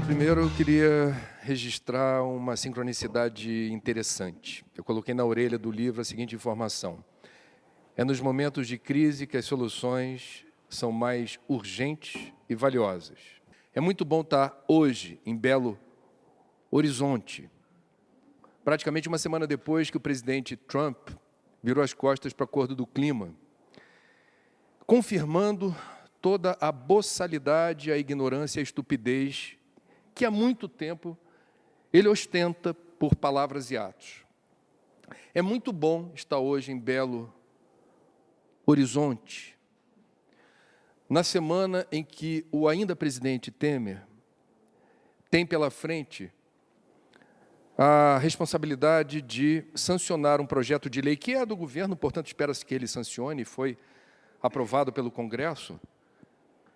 Primeiro, eu queria registrar uma sincronicidade interessante. Eu coloquei na orelha do livro a seguinte informação: é nos momentos de crise que as soluções são mais urgentes e valiosas. É muito bom estar hoje em Belo Horizonte, praticamente uma semana depois que o presidente Trump virou as costas para o Acordo do Clima, confirmando toda a boçalidade, a ignorância e a estupidez que há muito tempo ele ostenta por palavras e atos. É muito bom estar hoje em Belo Horizonte, na semana em que o ainda presidente Temer tem pela frente a responsabilidade de sancionar um projeto de lei que é do governo, portanto, espera-se que ele sancione, foi aprovado pelo Congresso,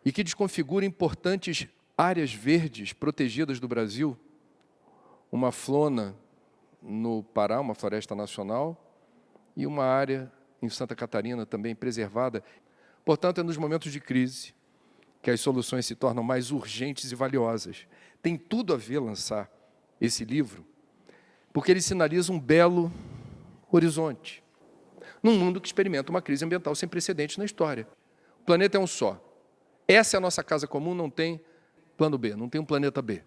e que desconfigura importantes áreas verdes protegidas do Brasil, uma flona no Pará, uma floresta nacional, e uma área em Santa Catarina também preservada. Portanto, é nos momentos de crise que as soluções se tornam mais urgentes e valiosas. Tem tudo a ver lançar esse livro, porque ele sinaliza um belo horizonte, num mundo que experimenta uma crise ambiental sem precedentes na história. O planeta é um só. Essa é a nossa casa comum, não tem plano B, não tem um planeta B.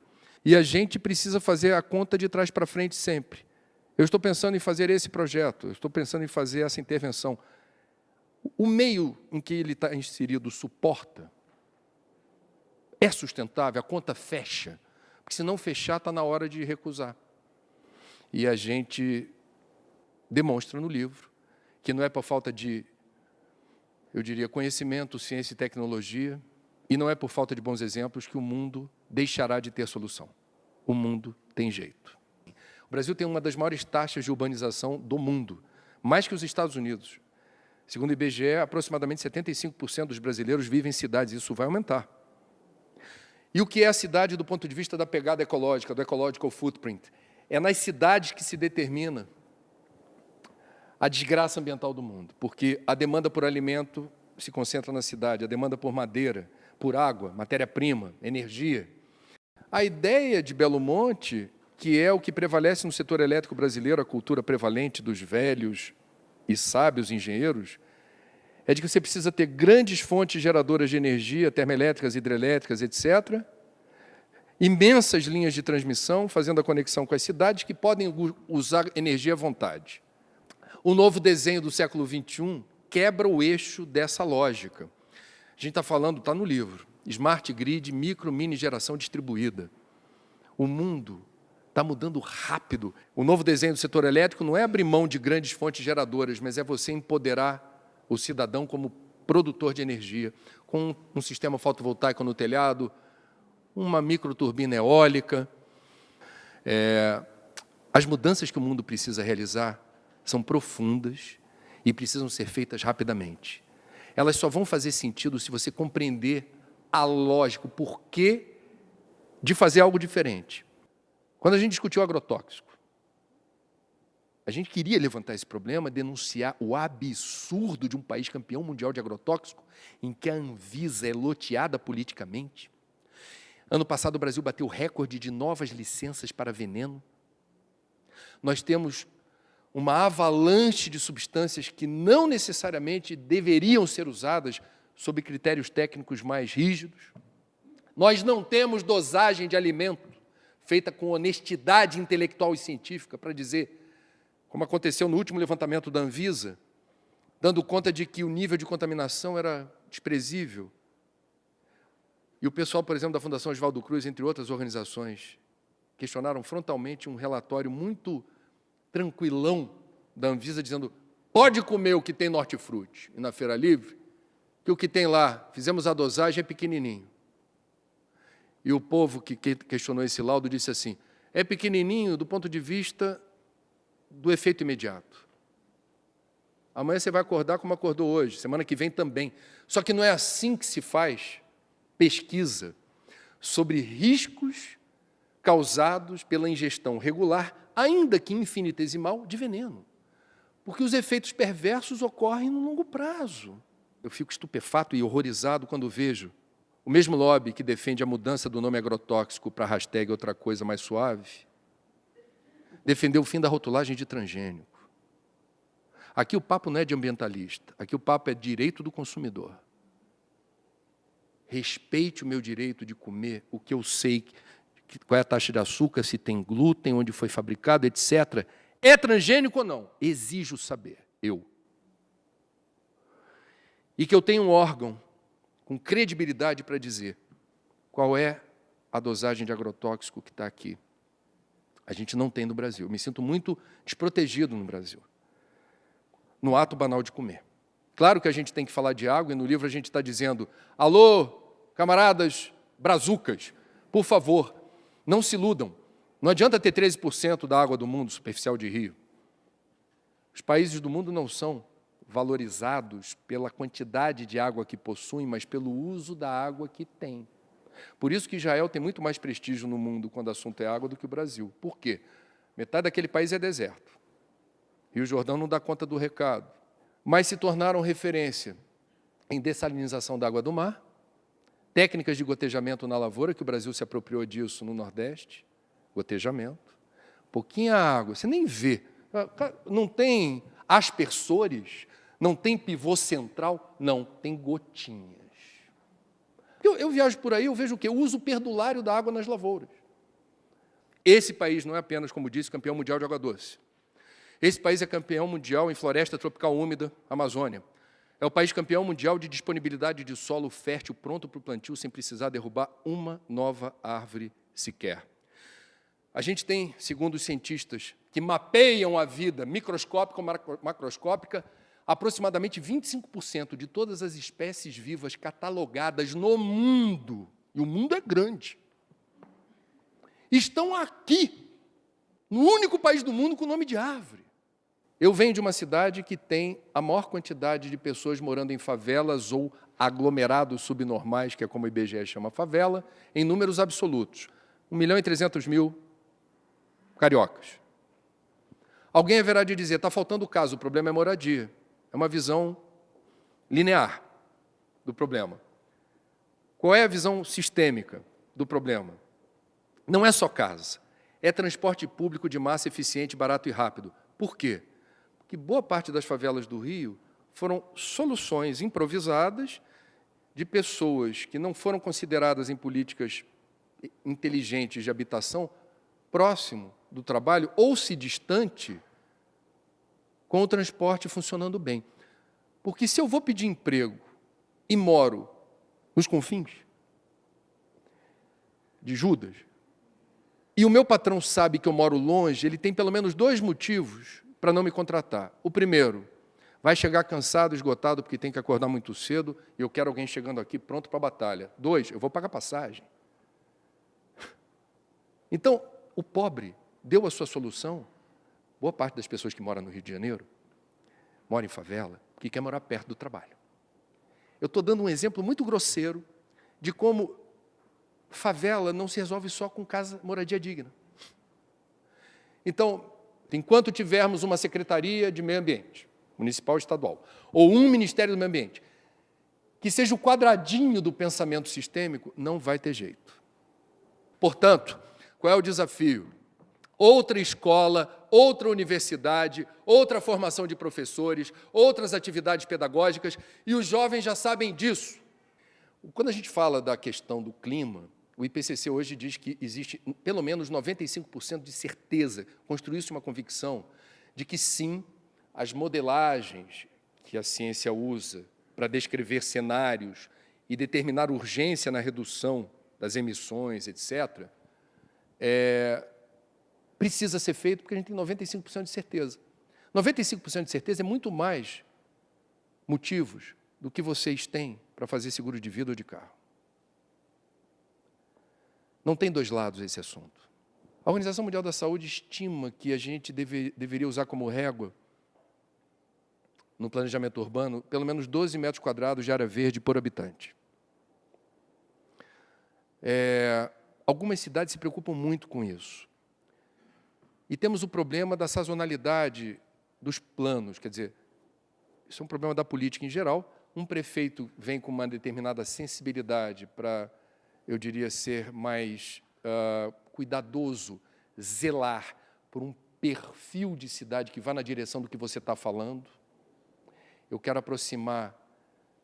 E a gente precisa fazer a conta de trás para frente sempre. Eu estou pensando em fazer esse projeto, eu estou pensando em fazer essa intervenção. O meio em que ele está inserido suporta, é sustentável, a conta fecha, porque se não fechar, está na hora de recusar. E a gente demonstra no livro que não é por falta de, eu diria, conhecimento, ciência e tecnologia, e não é por falta de bons exemplos que o mundo deixará de ter solução. O mundo tem jeito. O Brasil tem uma das maiores taxas de urbanização do mundo, mais que os Estados Unidos. Segundo o IBGE, aproximadamente 75% dos brasileiros vivem em cidades, isso vai aumentar. E o que é a cidade do ponto de vista da pegada ecológica, do ecological footprint? É nas cidades que se determina a desgraça ambiental do mundo, porque a demanda por alimento se concentra na cidade, a demanda por madeira, por água, matéria-prima, energia. A ideia de Belo Monte, que é o que prevalece no setor elétrico brasileiro, a cultura prevalente dos velhos e sábios engenheiros, é de que você precisa ter grandes fontes geradoras de energia, termoelétricas, hidrelétricas, etc., imensas linhas de transmissão, fazendo a conexão com as cidades, que podem usar energia à vontade. O novo desenho do século XXI quebra o eixo dessa lógica. A gente está falando, está no livro, Smart Grid, micro, mini geração distribuída. O mundo está mudando rápido. O novo desenho do setor elétrico não é abrir mão de grandes fontes geradoras, mas é você empoderar o cidadão como produtor de energia, com um sistema fotovoltaico no telhado, uma microturbina eólica. As mudanças que o mundo precisa realizar são profundas e precisam ser feitas rapidamente. Elas só vão fazer sentido se você compreender a lógica, o porquê de fazer algo diferente. Quando a gente discutiu o agrotóxico, a gente queria levantar esse problema, denunciar o absurdo de um país campeão mundial de agrotóxico, em que a Anvisa é loteada politicamente. Ano passado, o Brasil bateu o recorde de novas licenças para veneno. Nós temos uma avalanche de substâncias que não necessariamente deveriam ser usadas sob critérios técnicos mais rígidos. Nós não temos dosagem de alimento feita com honestidade intelectual e científica para dizer, como aconteceu no último levantamento da Anvisa, dando conta de que o nível de contaminação era desprezível. E o pessoal, por exemplo, da Fundação Oswaldo Cruz, entre outras organizações, questionaram frontalmente um relatório muito tranquilão da Anvisa, dizendo, pode comer o que tem no hortifruti e na Feira Livre, que o que tem lá, fizemos a dosagem, é pequenininho. E o povo que questionou esse laudo disse assim, é pequenininho do ponto de vista do efeito imediato. Amanhã você vai acordar como acordou hoje, semana que vem também. Só que não é assim que se faz pesquisa sobre riscos causados pela ingestão regular, ainda que infinitesimal, de veneno. Porque os efeitos perversos ocorrem no longo prazo. Eu fico estupefato e horrorizado quando vejo o mesmo lobby que defende a mudança do nome agrotóxico para a hashtag outra coisa mais suave, defender o fim da rotulagem de transgênico. Aqui o papo não é de ambientalista, aqui o papo é direito do consumidor. Respeite o meu direito de comer o que eu sei, qual é a taxa de açúcar, se tem glúten, onde foi fabricado, etc. É transgênico ou não? Exijo saber, eu. E que eu tenha um órgão com credibilidade para dizer qual é a dosagem de agrotóxico que está aqui. A gente não tem no Brasil. Eu me sinto muito desprotegido no Brasil, no ato banal de comer. Claro que a gente tem que falar de água, e no livro a gente está dizendo: alô, camaradas brazucas, por favor, não se iludam. Não adianta ter 13% da água do mundo superficial de rio. Os países do mundo não são valorizados pela quantidade de água que possuem, mas pelo uso da água que têm. Por isso que Israel tem muito mais prestígio no mundo quando o assunto é água do que o Brasil. Por quê? Metade daquele país é deserto. Rio Jordão não dá conta do recado. Mas se tornaram referência em dessalinização da água do mar, técnicas de gotejamento na lavoura, que o Brasil se apropriou disso no Nordeste, gotejamento, pouquinha água, você nem vê, não tem aspersores, não tem pivô central, não, tem gotinhas. Eu viajo por aí, eu vejo o quê? O uso perdulário da água nas lavouras. Esse país não é apenas, como disse, campeão mundial de água doce. Esse país é campeão mundial em floresta tropical úmida, Amazônia. É o país campeão mundial de disponibilidade de solo fértil pronto para o plantio sem precisar derrubar uma nova árvore sequer. A gente tem, segundo os cientistas, que mapeiam a vida microscópica ou macroscópica, aproximadamente 25% de todas as espécies vivas catalogadas no mundo, e o mundo é grande, estão aqui, no único país do mundo com nome de árvore. Eu venho de uma cidade que tem a maior quantidade de pessoas morando em favelas ou aglomerados subnormais, que é como o IBGE chama favela, em números absolutos. 1.300.000 cariocas. Alguém haverá de dizer: está faltando o caso, o problema é moradia. É uma visão linear do problema. Qual é a visão sistêmica do problema? Não é só casa, é transporte público de massa eficiente, barato e rápido. Por quê? Porque boa parte das favelas do Rio foram soluções improvisadas de pessoas que não foram consideradas em políticas inteligentes de habitação próximo do trabalho ou se distante, com o transporte funcionando bem. Porque se eu vou pedir emprego e moro nos confins de Judas, e o meu patrão sabe que eu moro longe, ele tem pelo menos 2 motivos para não me contratar. O primeiro, vai chegar cansado, esgotado, porque tem que acordar muito cedo, e eu quero alguém chegando aqui pronto para a batalha. 2, eu vou pagar passagem. Então, o pobre deu a sua solução. Boa parte das pessoas que moram no Rio de Janeiro mora em favela porque quer morar perto do trabalho. Eu estou dando um exemplo muito grosseiro de como favela não se resolve só com casa, moradia digna. Então, enquanto tivermos uma Secretaria de Meio Ambiente, municipal e estadual, ou um Ministério do Meio Ambiente, que seja o quadradinho do pensamento sistêmico, não vai ter jeito. Portanto, qual é o desafio? Outra escola, outra universidade, outra formação de professores, outras atividades pedagógicas, e os jovens já sabem disso. Quando a gente fala da questão do clima, o IPCC hoje diz que existe pelo menos 95% de certeza, construiu-se uma convicção de que sim, as modelagens que a ciência usa para descrever cenários e determinar urgência na redução das emissões, etc., precisa ser feito porque a gente tem 95% de certeza. 95% de certeza é muito mais motivos do que vocês têm para fazer seguro de vida ou de carro. Não tem dois lados esse assunto. A Organização Mundial da Saúde estima que a gente deveria usar como régua, no planejamento urbano, pelo menos 12 metros quadrados de área verde por habitante. Algumas cidades se preocupam muito com isso. E temos o problema da sazonalidade dos planos, quer dizer, isso é um problema da política em geral. Um prefeito vem com uma determinada sensibilidade para, eu diria, ser mais cuidadoso, zelar por um perfil de cidade que vá na direção do que você está falando. Eu quero aproximar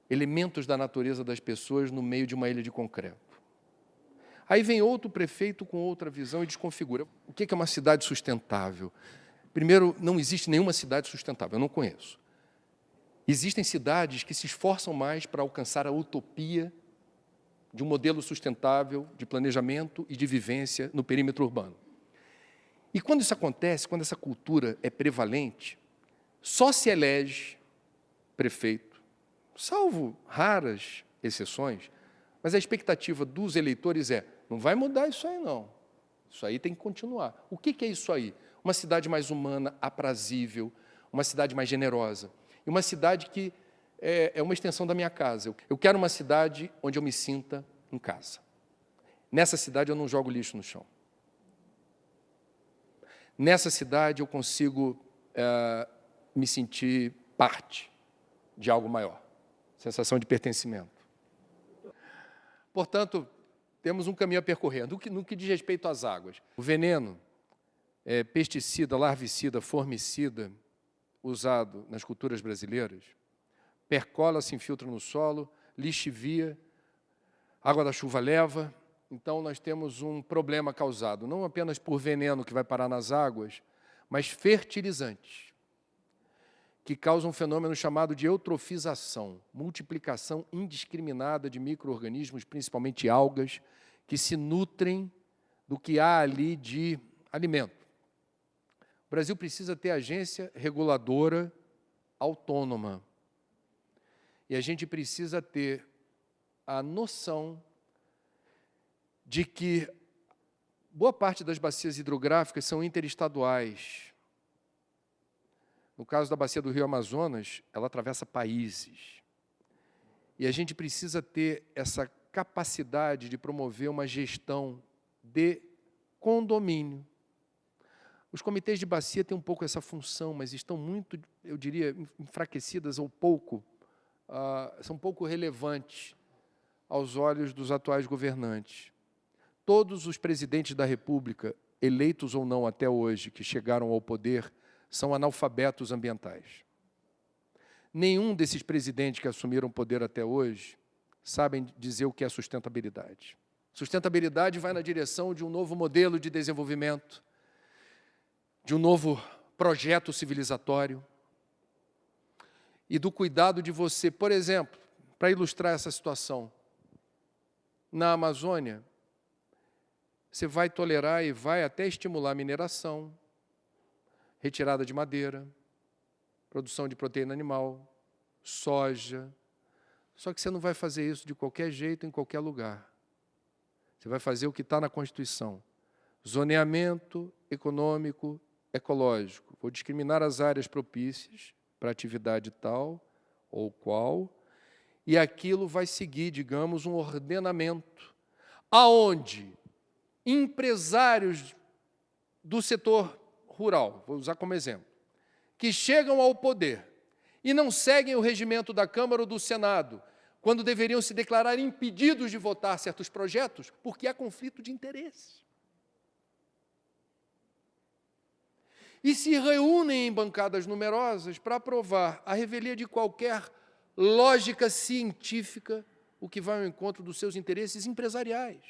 elementos da natureza das pessoas no meio de uma ilha de concreto. Aí vem outro prefeito com outra visão e desconfigura. O que é uma cidade sustentável? Primeiro, não existe nenhuma cidade sustentável, eu não conheço. Existem cidades que se esforçam mais para alcançar a utopia de um modelo sustentável de planejamento e de vivência no perímetro urbano. E quando isso acontece, quando essa cultura é prevalente, só se elege prefeito, salvo raras exceções, mas a expectativa dos eleitores é: não vai mudar isso aí, não. Isso aí tem que continuar. O que é isso aí? Uma cidade mais humana, aprazível, uma cidade mais generosa. E uma cidade que é uma extensão da minha casa. Eu quero uma cidade onde eu me sinta em casa. Nessa cidade eu não jogo lixo no chão. Nessa cidade eu consigo me sentir parte de algo maior. Sensação de pertencimento. Portanto, temos um caminho a percorrer. No que diz respeito às águas, o veneno, pesticida, larvicida, formicida, usado nas culturas brasileiras, percola, se infiltra no solo, lixivia, água da chuva leva. Então, nós temos um problema causado, não apenas por veneno que vai parar nas águas, mas fertilizantes, que causam um fenômeno chamado de eutrofização, multiplicação indiscriminada de micro-organismos, principalmente algas, que se nutrem do que há ali de alimento. O Brasil precisa ter agência reguladora autônoma. E a gente precisa ter a noção de que boa parte das bacias hidrográficas são interestaduais. No caso da bacia do Rio Amazonas, ela atravessa países. E a gente precisa ter essa capacidade de promover uma gestão de condomínio. Os comitês de bacia têm um pouco essa função, mas estão muito, eu diria, enfraquecidas ou são pouco relevantes aos olhos dos atuais governantes. Todos os presidentes da República, eleitos ou não até hoje, que chegaram ao poder, são analfabetos ambientais. Nenhum desses presidentes que assumiram o poder até hoje sabem dizer o que é sustentabilidade. Sustentabilidade vai na direção de um novo modelo de desenvolvimento, de um novo projeto civilizatório e do cuidado de você. Por exemplo, para ilustrar essa situação, na Amazônia, você vai tolerar e vai até estimular a mineração, retirada de madeira, produção de proteína animal, soja. Só que você não vai fazer isso de qualquer jeito, em qualquer lugar. Você vai fazer o que está na Constituição. Zoneamento econômico, ecológico. Vou discriminar as áreas propícias para atividade tal ou qual, e aquilo vai seguir, digamos, um ordenamento, aonde empresários do setor rural, vou usar como exemplo, que chegam ao poder e não seguem o regimento da Câmara ou do Senado, quando deveriam se declarar impedidos de votar certos projetos, porque há conflito de interesses. E se reúnem em bancadas numerosas para aprovar, à revelia de qualquer lógica científica, o que vai ao encontro dos seus interesses empresariais.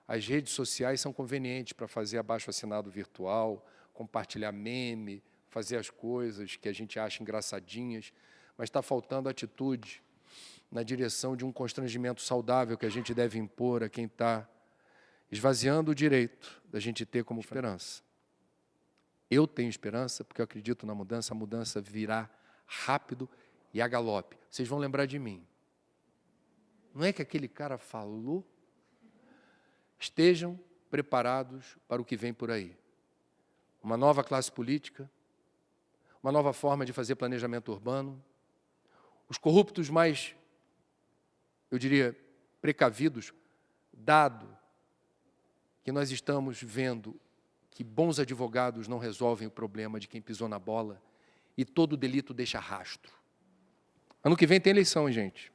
As redes sociais são convenientes para fazer abaixo-assinado virtual, compartilhar meme, fazer as coisas que a gente acha engraçadinhas, mas está faltando atitude na direção de um constrangimento saudável que a gente deve impor a quem está esvaziando o direito da gente ter como esperança. Eu tenho esperança porque eu acredito na mudança, a mudança virá rápido e a galope. Vocês vão lembrar de mim. Não é que aquele cara falou? Estejam preparados para o que vem por aí. Uma nova classe política, uma nova forma de fazer planejamento urbano, os corruptos mais, eu diria, precavidos, dado que nós estamos vendo que bons advogados não resolvem o problema de quem pisou na bola e todo delito deixa rastro. Ano que vem tem eleição, gente.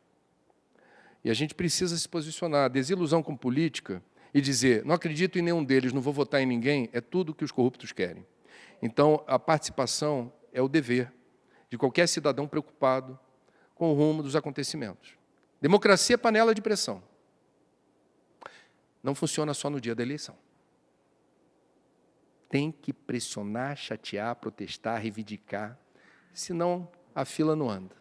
E a gente precisa se posicionar. Desilusão com política e dizer, não acredito em nenhum deles, não vou votar em ninguém, é tudo que os corruptos querem. Então, a participação é o dever de qualquer cidadão preocupado com o rumo dos acontecimentos. Democracia é panela de pressão. Não funciona só no dia da eleição. Tem que pressionar, chatear, protestar, reivindicar, senão a fila não anda.